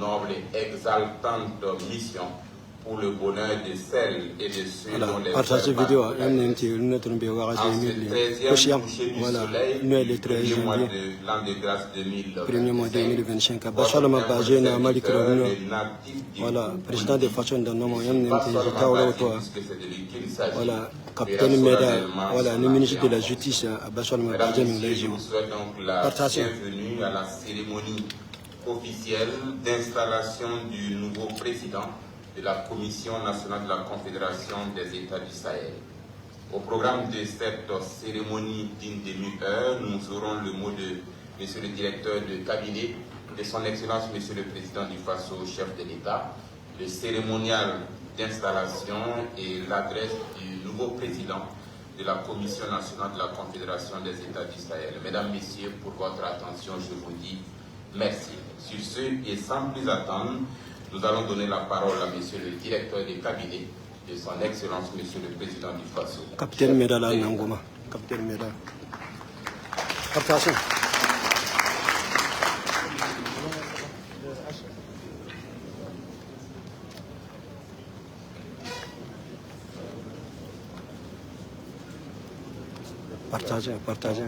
noble et exaltante mission pour le bonheur de celles et de ceux dont les frères en ce 13e coucher du soleil du premier mois de l'an de grâce 2025. Voilà, président de Fashion Danoma, voilà, capitaine Meda, voilà, le ministre de la Justice, Mesdames et messieurs, je vous souhaite donc la bienvenue à la cérémonie officielle d'installation du nouveau président de la Commission nationale de la Confédération des États du Sahel. Au programme de cette cérémonie d'une demi-heure, nous aurons le mot de Monsieur le directeur de cabinet de son Excellence Monsieur le Président du Faso, chef de l'État, le cérémonial d'installation et l'adresse du nouveau président de la Commission nationale de la Confédération des États du Sahel. Mesdames, Messieurs, pour votre attention, je vous dis merci. Sur ce, et sans plus attendre, nous allons donner la parole à Monsieur le directeur de cabinet de son Excellence Monsieur le Président du Faso. Capitaine Medala Nangoma. Capitaine Medala. Captation. Partagez, partagez.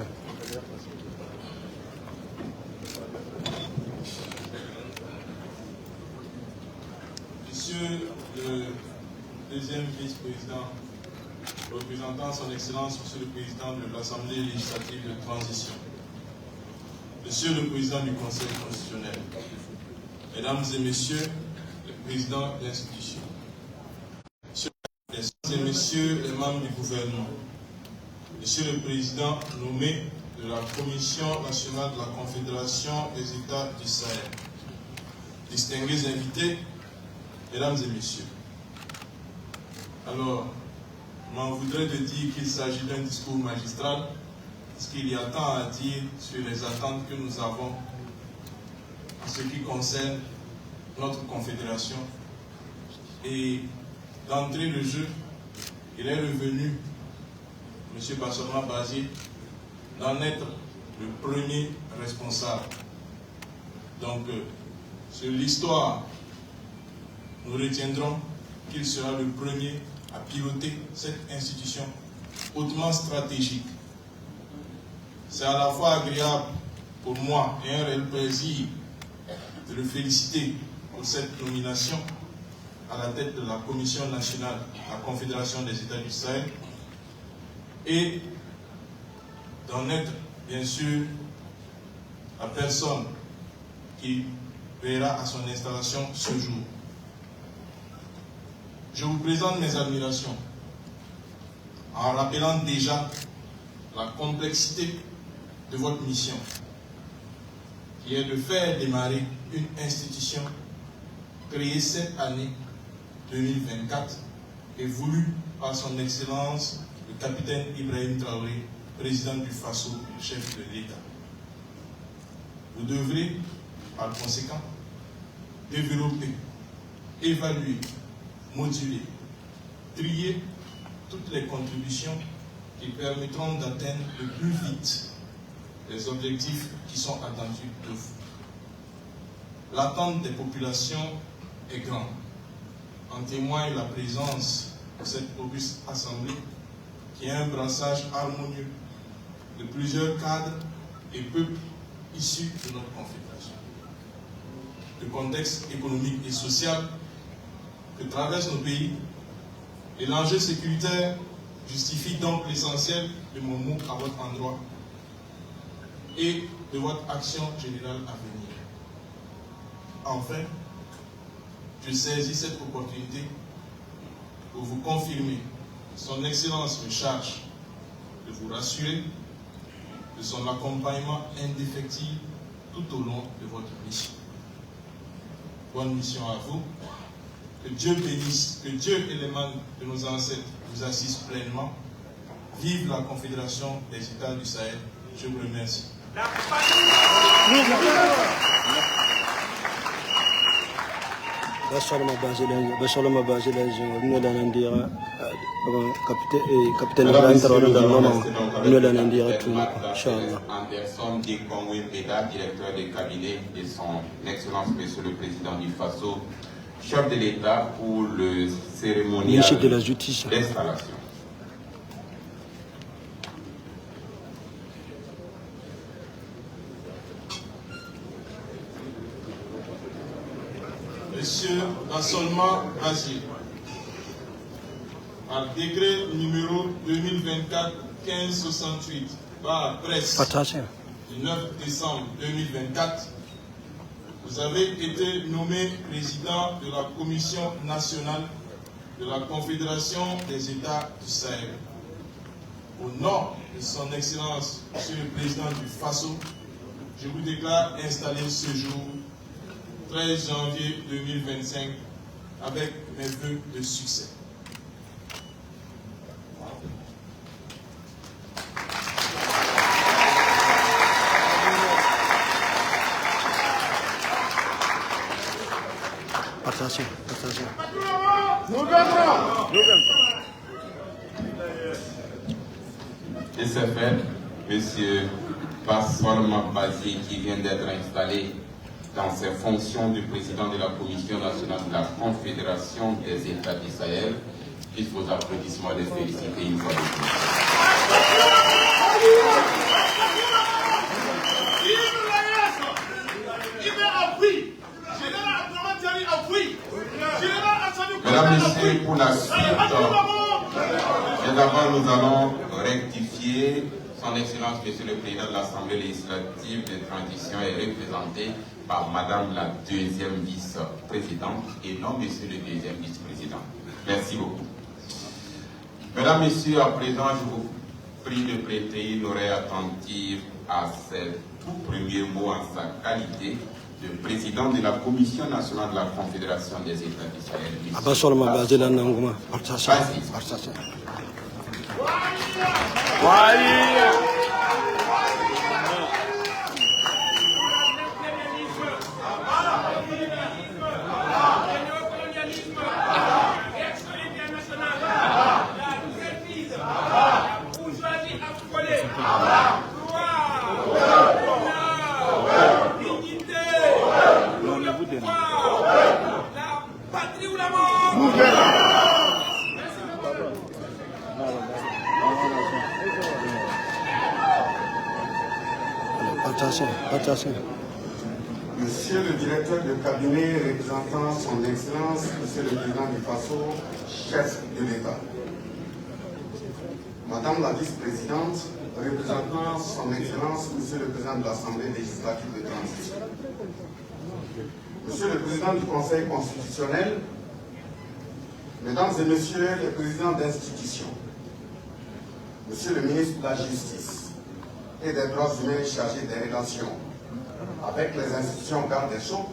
Monsieur le deuxième vice-président, représentant son Excellence, Monsieur le Président de l'Assemblée législative de transition, Monsieur le Président du Conseil constitutionnel, Mesdames et Messieurs les présidents de l'institution, Mesdames et Messieurs les membres du gouvernement, Monsieur le Président nommé de la Commission nationale de la Confédération des États du Sahel, distingués invités, Mesdames et Messieurs, alors, je m'en voudrais de dire qu'il s'agit d'un discours magistral, parce qu'il y a tant à dire sur les attentes que nous avons en ce qui concerne notre confédération. Et d'entrée de jeu, il est revenu, M. Bassoma Bazé, d'en être le premier responsable. Donc, sur l'histoire, nous retiendrons qu'il sera le premier à piloter cette institution hautement stratégique. C'est à la fois agréable pour moi et un réel plaisir de le féliciter pour cette nomination à la tête de la Commission nationale de la Confédération des États du Sahel et d'en être bien sûr la personne qui veillera à son installation ce jour. Je vous présente mes admirations en rappelant déjà la complexité de votre mission, qui est de faire démarrer une institution créée cette année 2024 et voulue par son Excellence le capitaine Ibrahim Traoré, président du Faso, chef de l'État. Vous devrez, par conséquent, développer, évaluer, moduler, trier toutes les contributions qui permettront d'atteindre le plus vite les objectifs qui sont attendus de vous. L'attente des populations est grande. En témoigne la présence de cette auguste assemblée qui est un brassage harmonieux de plusieurs cadres et peuples issus de notre confédération. Le contexte économique et social que traversent nos pays et l'enjeu sécuritaire justifie donc l'essentiel de mon mot à votre endroit et de votre action générale à venir. Enfin, je saisis cette opportunité pour vous confirmer que son Excellence me charge de vous rassurer de son accompagnement indéfectible tout au long de votre mission. Bonne mission à vous. Que Dieu bénisse, que Dieu et les membres de nos ancêtres vous assistent pleinement. Vive la Confédération des États du Sahel. Je vous remercie. Anderson Dikongwe Beda, directeur de cabinet de son Excellence Monsieur le Président du Faso, chef de l'État pour le cérémonial d'installation. Monsieur Bassolma Basile, par décret numéro 2024-1568 par presse du 9 décembre 2024, vous avez été nommé président de la Commission nationale de la Confédération des États du Sahel. Au nom de son Excellence, Monsieur le Président du Faso, je vous déclare installé ce jour, 13 janvier 2025, avec mes vœux de succès. Et c'est fait, Monsieur Bassolma Basile, qui vient d'être installé dans ses fonctions de président de la Commission nationale de la Confédération des États du Sahel. Plus vos applaudissements et les féliciter une fois de plus. Mesdames, Messieurs, pour la suite, d'abord nous allons rectifier son Excellence, Monsieur le Président de l'Assemblée législative de transition est représenté par Madame la deuxième vice-présidente et non Monsieur le deuxième vice-président. Merci beaucoup. Mesdames, Messieurs, à présent, je vous prie de prêter une oreille attentive à ces tout premiers mots en sa qualité de président de la Commission nationale de la Confédération des États du Sahel. Monsieur le directeur de cabinet représentant son Excellence, Monsieur le Président du Faso, chef de l'État. Madame la vice-présidente, représentant son Excellence, Monsieur le Président de l'Assemblée législative de transition. Monsieur le Président du Conseil constitutionnel, Mesdames et Messieurs les présidents d'institutions, Monsieur le ministre de la Justice et des droits humains chargé des relations avec les institutions garde des Sceaux,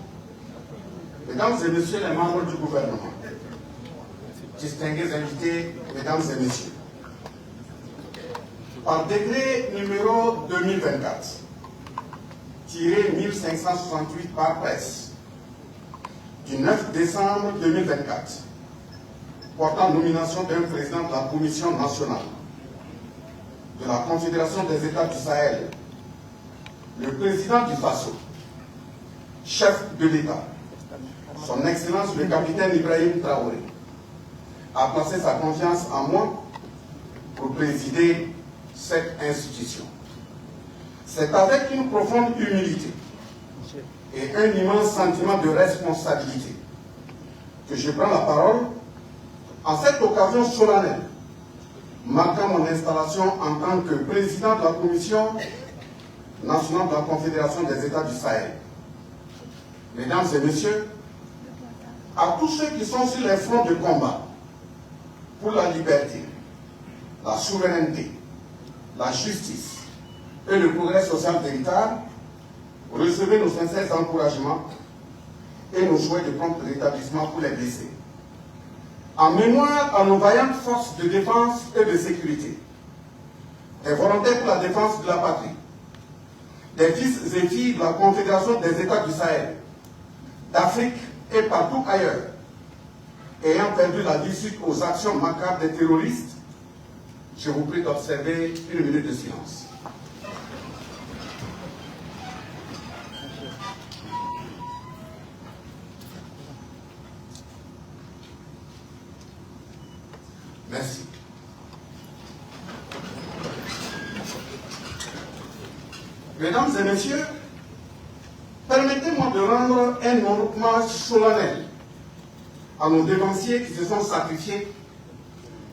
Mesdames et Messieurs les membres du gouvernement, distingués invités, Mesdames et Messieurs, par décret numéro 2024-1568 par presse du 9 décembre 2024, portant nomination d'un président de la Commission nationale de la Confédération des États du Sahel, le président du Faso, chef de l'État, son Excellence le capitaine Ibrahim Traoré, a placé sa confiance en moi pour présider cette institution. C'est avec une profonde humilité et un immense sentiment de responsabilité que je prends la parole en cette occasion solennelle, marquant mon installation en tant que président de la Commission nationale de la Confédération des États du Sahel. Mesdames et Messieurs, à tous ceux qui sont sur les fronts de combat pour la liberté, la souveraineté, la justice et le progrès social véritable, recevez nos sincères encouragements et nos souhaits de prompt rétablissement pour les blessés. En mémoire à nos vaillantes forces de défense et de sécurité, des volontaires pour la défense de la patrie, des fils et filles de la Confédération des États du Sahel, d'Afrique et partout ailleurs, ayant perdu la vie suite aux actions macabres des terroristes, je vous prie d'observer une minute de silence. Merci. Mesdames et messieurs, permettez-moi de rendre un hommage solennel à nos dévanciers qui se sont sacrifiés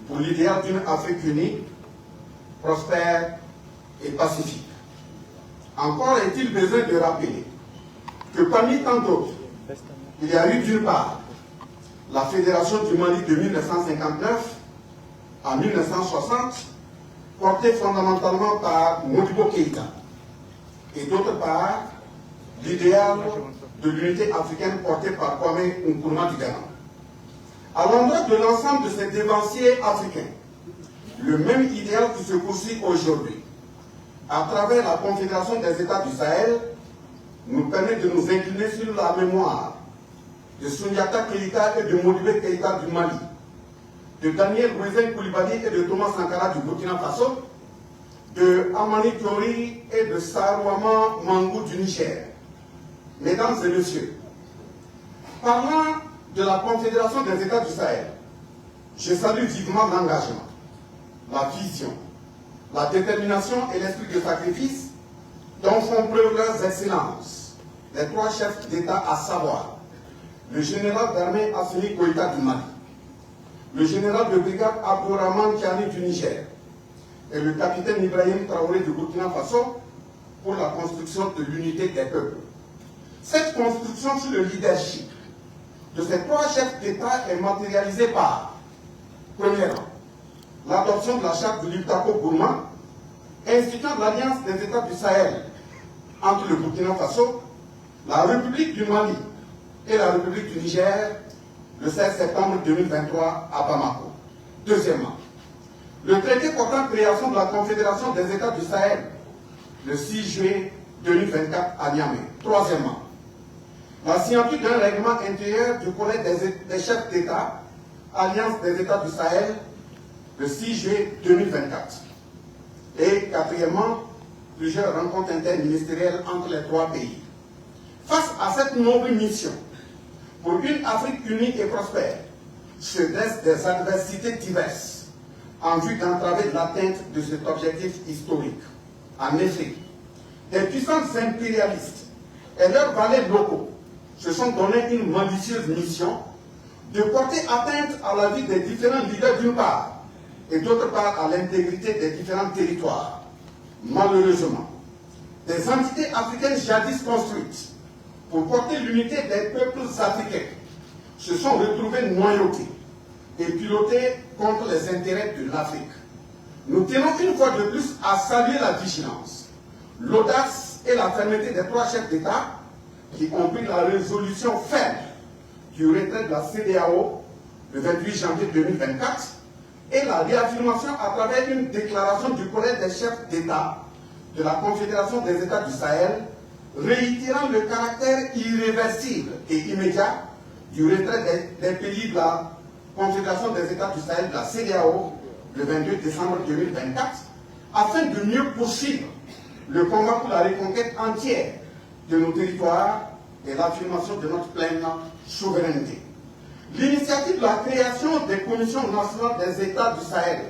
pour l'idéal d'une Afrique unie, prospère et pacifique. Encore est-il besoin de rappeler que parmi tant d'autres, il y a eu d'une part la Fédération du Mali de 1959 à 1960, portée fondamentalement par Modibo Keïta, et d'autre part l'idéal de l'unité africaine porté par Kwame Nkrumah du Ghana. À l'endroit de l'ensemble de ces dévanciers africains, le même idéal qui se poursuit aujourd'hui, à travers la Confédération des États du Sahel, nous permet de nous incliner sur la mémoire de Soundiata Keïta et de Modibo Keïta du Mali, de Daniel Louisen Koulibaly et de Thomas Sankara du Burkina Faso, de Amani Diori et de Sarouama Mangou du Niger. Mesdames et messieurs, parlant de la Confédération des États du Sahel, je salue vivement l'engagement, la vision, la détermination et l'esprit de sacrifice dont font preuve leurs excellences les trois chefs d'État, à savoir le général d'armée Assimi Goïta du Mali, le général de brigade Abdourahmane Tiani du Niger et le capitaine Ibrahim Traoré du Burkina Faso pour la construction de l'unité des peuples. Cette construction sous le leadership de ces trois chefs d'État est matérialisée par, premièrement, l'adoption de la charte de l'Utako-Gourma, instituant l'alliance des États du Sahel entre le Burkina Faso, la République du Mali et la République du Niger le 16 septembre 2023 à Bamako. Deuxièmement, le traité portant création de la Confédération des États du Sahel le 6 juillet 2024 à Niamey. Troisièmement, la signature d'un règlement intérieur du Collège des chefs d'État, Alliance des États du Sahel, le 6 juillet 2024. Et quatrièmement, plusieurs rencontres interministérielles entre les trois pays. Face à cette noble mission, pour une Afrique unie et prospère, se dressent des adversités diverses en vue d'entraver l'atteinte de cet objectif historique. En effet, les puissances impérialistes et leurs valets locaux se sont donné une malicieuse mission de porter atteinte à la vie des différents leaders d'une part, et d'autre part à l'intégrité des différents territoires. Malheureusement, des entités africaines jadis construites pour porter l'unité des peuples africains se sont retrouvées noyautées et pilotées contre les intérêts de l'Afrique. Nous tenons une fois de plus à saluer la vigilance, l'audace et la fermeté des trois chefs d'État qui ont pris la résolution ferme du retrait de la CEDEAO le 28 janvier 2024 et la réaffirmation à travers une déclaration du Collège des chefs d'État de la Confédération des États du Sahel, réitérant le caractère irréversible et immédiat du retrait des pays de la Confédération des États du Sahel de la CEDEAO le 22 décembre 2024, afin de mieux poursuivre le combat pour la reconquête entière de nos territoires et l'affirmation de notre pleine souveraineté. L'initiative de la création des commissions nationales des États du Sahel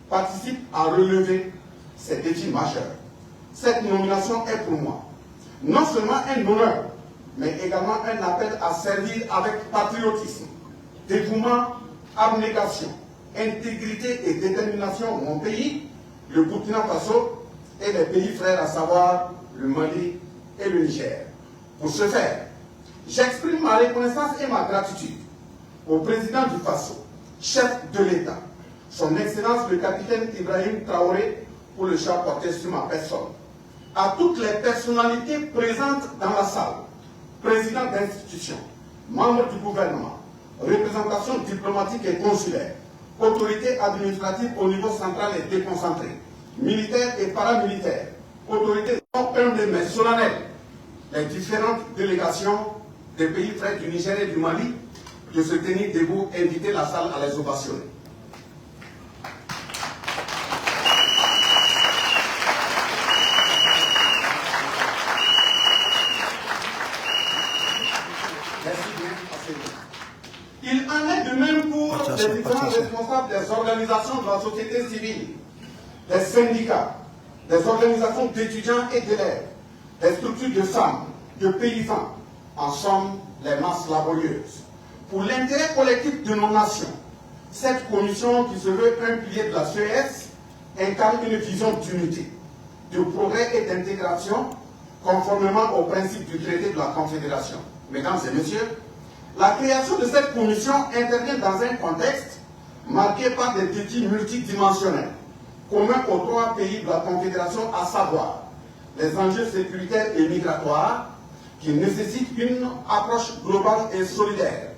participe à relever ces défis majeurs. Cette nomination est pour moi non seulement un honneur, mais également un appel à servir avec patriotisme, dévouement, abnégation, intégrité et détermination mon pays, le Burkina Faso et les pays frères, à savoir le Mali et le Niger. Pour ce faire, j'exprime ma reconnaissance et ma gratitude au président du Faso, chef de l'État, son Excellence le capitaine Ibrahim Traoré, pour le choix porté sur ma personne, à toutes les personnalités présentes dans la salle, présidents d'institutions, membres du gouvernement, représentations diplomatiques et consulaires, autorités administratives au niveau central et déconcentré, militaires et paramilitaires, autorités humbles mais solennelles, les différentes délégations des pays frères du Niger et du Mali de se tenir debout et inviter la salle à les ovationner. Il en est de même pour les différents responsables des organisations de la société civile, des syndicats, des organisations d'étudiants et d'élèves, des structures de femmes, de paysans, en somme, les masses laborieuses. Pour l'intérêt collectif de nos nations, cette commission qui se veut un pilier de la CES incarne une vision d'unité, de progrès et d'intégration conformément aux principes du traité de la Confédération. Mesdames et messieurs, la création de cette commission intervient dans un contexte marqué par des défis multidimensionnels, communs aux 3 pays de la Confédération, à savoir les enjeux sécuritaires et migratoires qui nécessitent une approche globale et solidaire,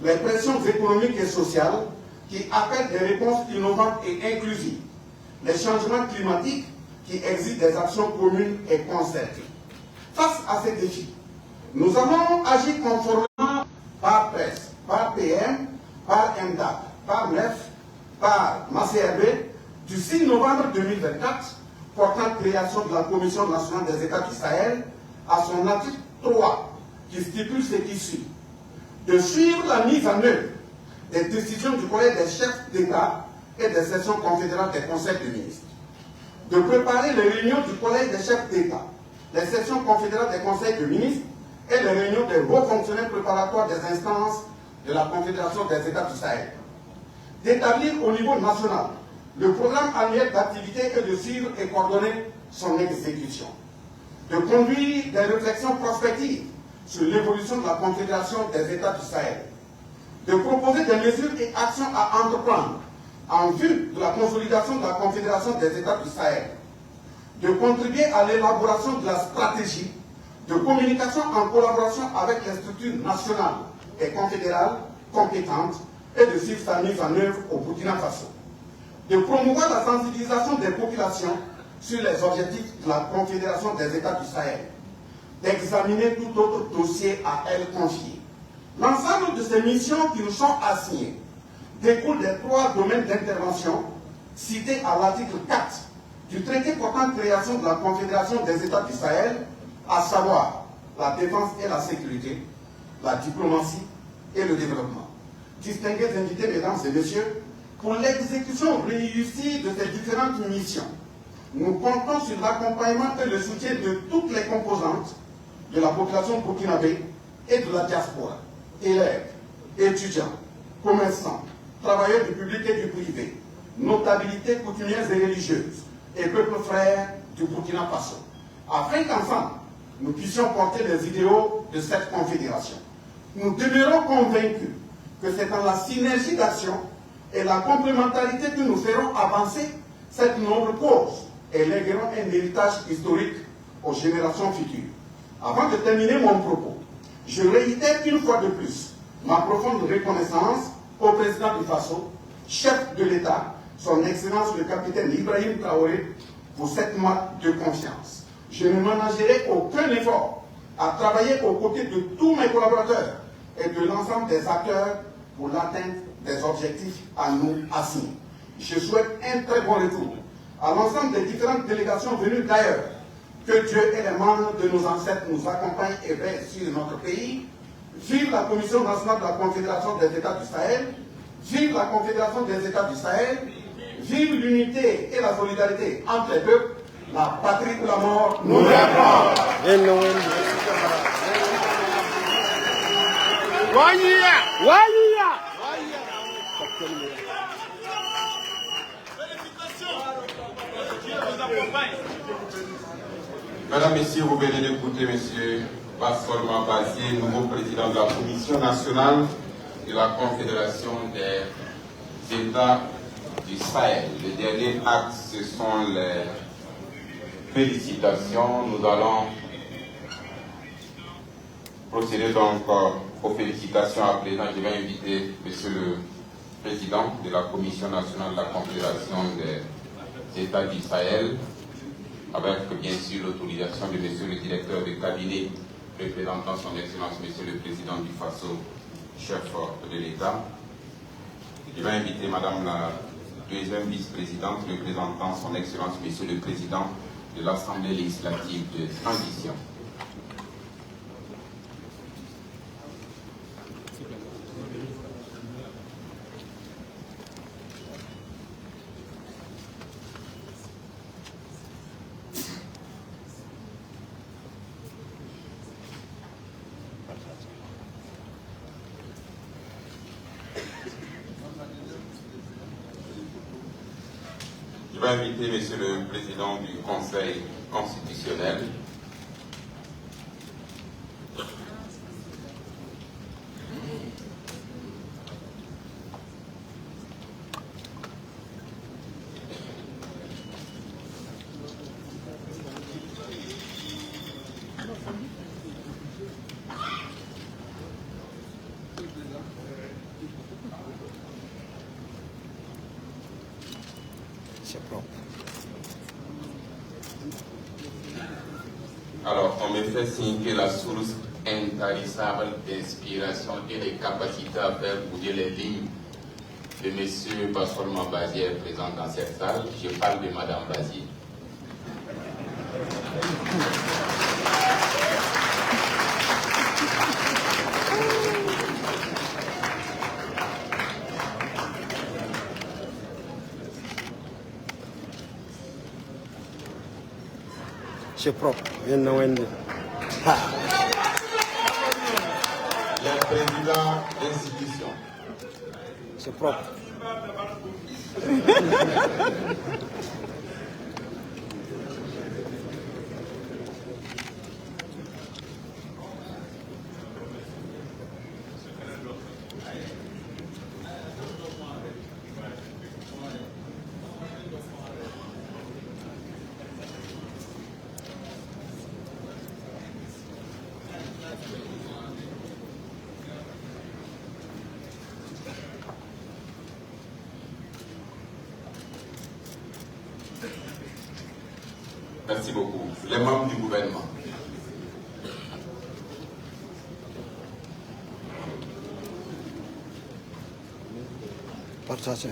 les pressions économiques et sociales qui appellent des réponses innovantes et inclusives, les changements climatiques qui exigent des actions communes et concertées. Face à ces défis, nous avons agi conformément par presse, par PM, par MDAP, par MEF, par MACRB, du 6 novembre 2024, portant création de la Commission nationale des États du Sahel, à son article 3, qui stipule ce qui suit. De suivre la mise en œuvre des décisions du Collège des chefs d'État et des sessions confédérales des conseils de ministres. De préparer les réunions du Collège des chefs d'État, les sessions confédérales des conseils de ministres et les réunions des hauts fonctionnaires préparatoires des instances de la Confédération des États du Sahel. D'établir au niveau national le programme annuel d'activité et de suivre et coordonner son exécution. De conduire des réflexions prospectives sur l'évolution de la Confédération des États du Sahel. De proposer des mesures et actions à entreprendre en vue de la consolidation de la Confédération des États du Sahel. De contribuer à l'élaboration de la stratégie de communication en collaboration avec les structures nationales et confédérales compétentes et de suivre sa mise en œuvre au Burkina Faso. De promouvoir la sensibilisation des populations sur les objectifs de la Confédération des États du Sahel. D'examiner tout autre dossier à elle confié. L'ensemble de ces missions qui nous sont assignées découlent des 3 domaines d'intervention cités à l'article 4 du traité portant création de la Confédération des États du Sahel, à savoir la défense et la sécurité, la diplomatie et le développement. Distingués invités, mesdames et messieurs, pour l'exécution réussie de ces différentes missions, nous comptons sur l'accompagnement et le soutien de toutes les composantes de la population burkinabé et de la diaspora, élèves, étudiants, commerçants, travailleurs du public et du privé, notabilités coutumières et religieuses, et peuples frères du Burkina Faso, afin qu'ensemble, nous puissions porter les idéaux de cette confédération. Nous demeurons convaincus que c'est dans la synergie d'action et la complémentarité que nous ferons avancer cette noble cause et léguerons un héritage historique aux générations futures. Avant de terminer mon propos, je réitère une fois de plus ma profonde reconnaissance au président du Faso, chef de l'État, son Excellence le capitaine Ibrahim Traoré, pour cette marque de confiance. Je ne ménagerai aucun effort à travailler aux côtés de tous mes collaborateurs et de l'ensemble des acteurs pour l'atteinte des objectifs à nous assignés. Je souhaite un très bon retour à l'ensemble des différentes délégations venues d'ailleurs. Que Dieu et les membres de nos ancêtres nous accompagnent et veillent sur notre pays. Vive la Commission nationale de la Confédération des États du Sahel. Vive la Confédération des États du Sahel. Vive l'unité et la solidarité entre les peuples. La patrie ou la mort nous répond. Mesdames, Messieurs, vous venez d'écouter M. Bassol Mabazié, nouveau président de la Commission nationale de la Confédération des États du Sahel. Le dernier acte, ce sont les félicitations. Nous allons procéder donc aux félicitations à présent. Je vais inviter M. le président de la Commission nationale de la Confédération des États du Sahel, avec bien sûr l'autorisation de M. le directeur de cabinet représentant son Excellence, Monsieur le Président du FASO, chef de l'État. Je vais inviter Madame la deuxième vice-présidente, représentant son Excellence, Monsieur le Président de l'Assemblée législative de transition. Je vais inviter Monsieur le Président du Conseil constitutionnel, Alors, on me fait signe que la source intarissable d'inspiration et les capacités à faire bouger les lignes de M. Basolma Bazier présent dans cette salle. Je parle de Mme Bazier. C'est propre. Le président d'institution. C'est propre. Merci beaucoup. Les membres du gouvernement. Partagez.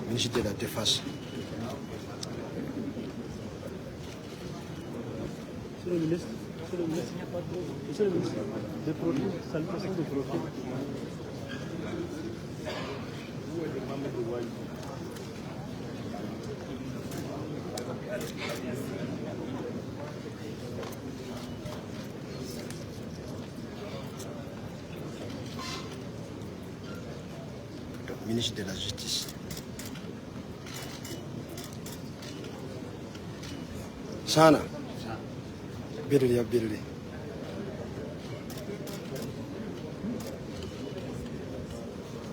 Ministre de la Défense. Monsieur le ministre, des profils, salutations de profil. Où est le membre de Wali? Ministre de la Justice. Sana. Birli.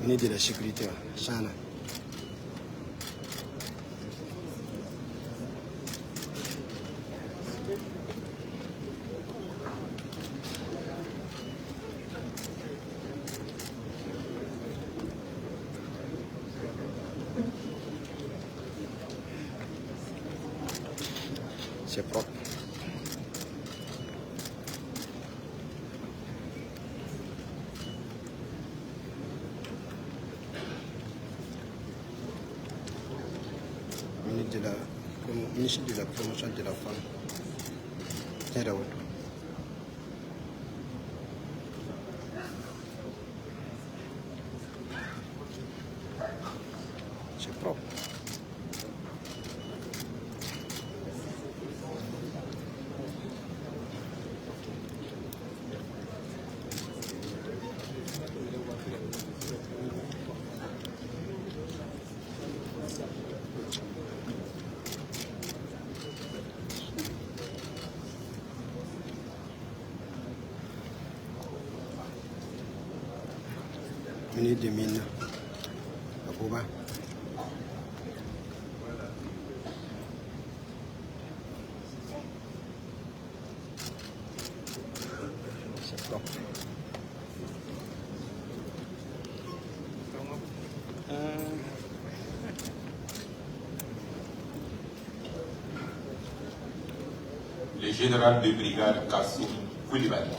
Ministre de la Sécurité. Sana. C'est propre. Ministre de la promotion de la femme. C'est propre. Ministre des Mines, Abouba. C'est propre. général de brigade Kassou Koulibaly.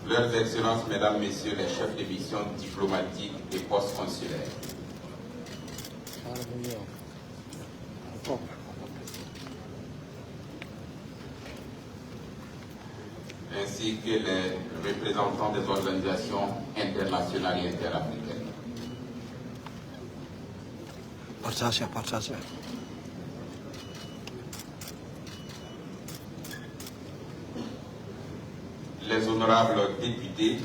Leurs Excellences, Mesdames, Messieurs les chefs de mission diplomatiques et post-consulaires, ainsi que les représentants des organisations internationales et interafricaines. Partagez. Les honorables députés,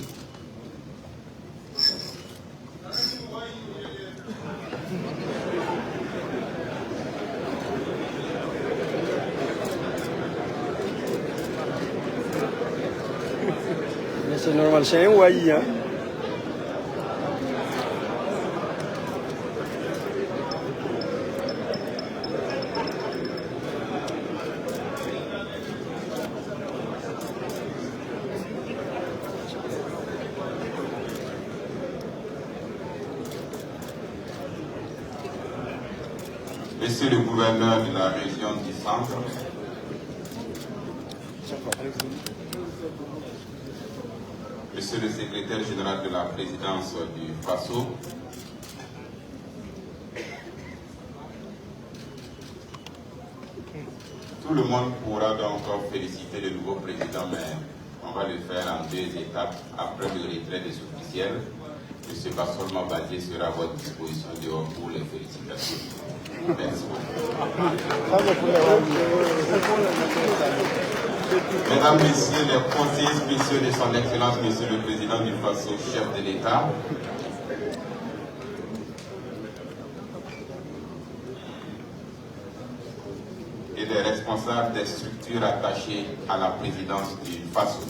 Mais c'est normal, c'est un Ouaï, hein. Monsieur le gouverneur de la région du Centre, Monsieur le secrétaire général de la présidence du FASO, tout le monde pourra donc féliciter le nouveau président, mais on va le faire en 2 étapes après le retrait des officiels. M. Bassol Mabadie sera à votre disposition dehors pour les félicitations. Merci beaucoup. Mesdames, Messieurs les conseillers spéciaux de son Excellence, Monsieur le Président du FASO, chef de l'État, et les responsables des structures attachées à la présidence du FASO.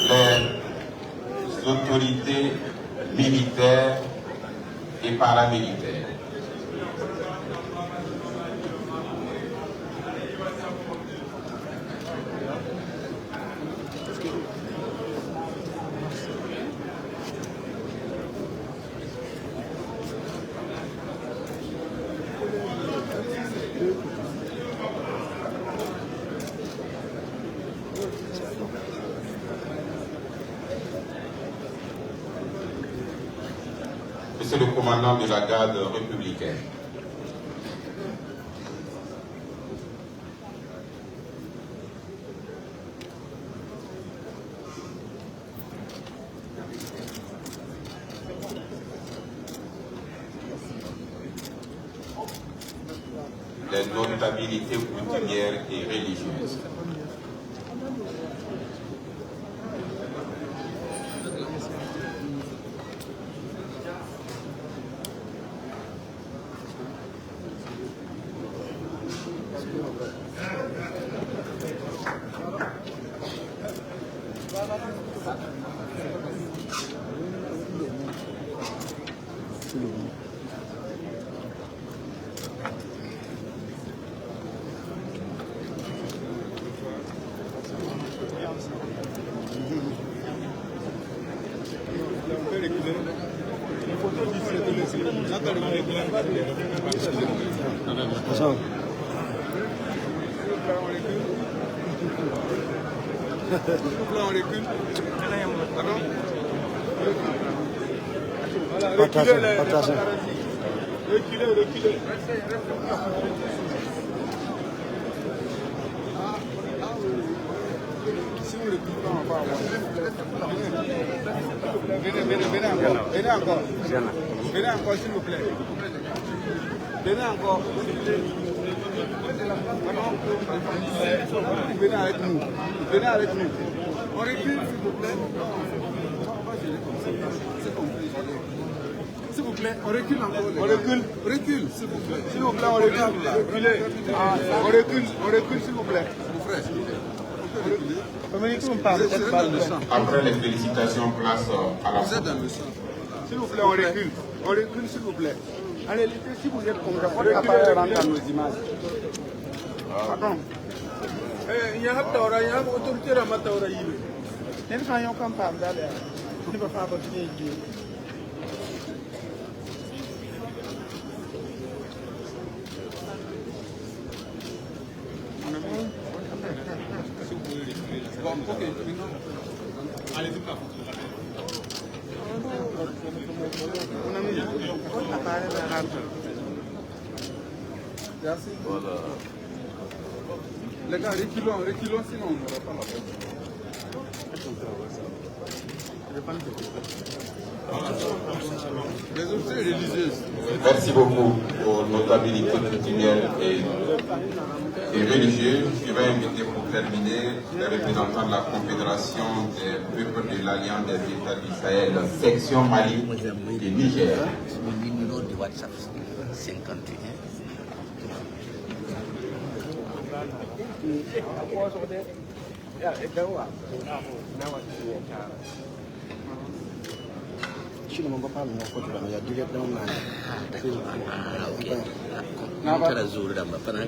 Les autorités militaires et paramilitaires. Monsieur le commandant de la garde républicaine. Les notabilités coutumières et religieuses. Partagez. Reculez. Venez encore. Venez encore, s'il vous plaît. Venez encore. Venez avec nous. Venez avec nous. On recule, s'il vous plaît. S'il vous plaît, on recule encore. On recule. Recule, s'il vous plaît. S'il vous plaît, on recule. Reculez. On recule, s'il vous plaît. Mon frère. Après les félicitations, place à la fin. S'il vous plaît, on recule. On recule, s'il vous plaît. Allez, si vous êtes comme ça, votre appareil rentre dans nos images. Pardon. Il y a une autorité à Mataora. Il y a une campagne d'aller. Il va faire votre vie. Allez-y, pas. Voilà. Les gars, reculons, sinon on n'aura pas la peine. Les autorités religieuses. Merci beaucoup pour notabilité coutumière et religieuse. Je vais inviter pour terminer les représentants de la Confédération des peuples de l'Alliance des États du Sahel, section Mali et Niger. Mon numéro de WhatsApp 51. Sino mambo pale na kwa sababu ya direct na Ah, ok. Nantara zuri da mafana.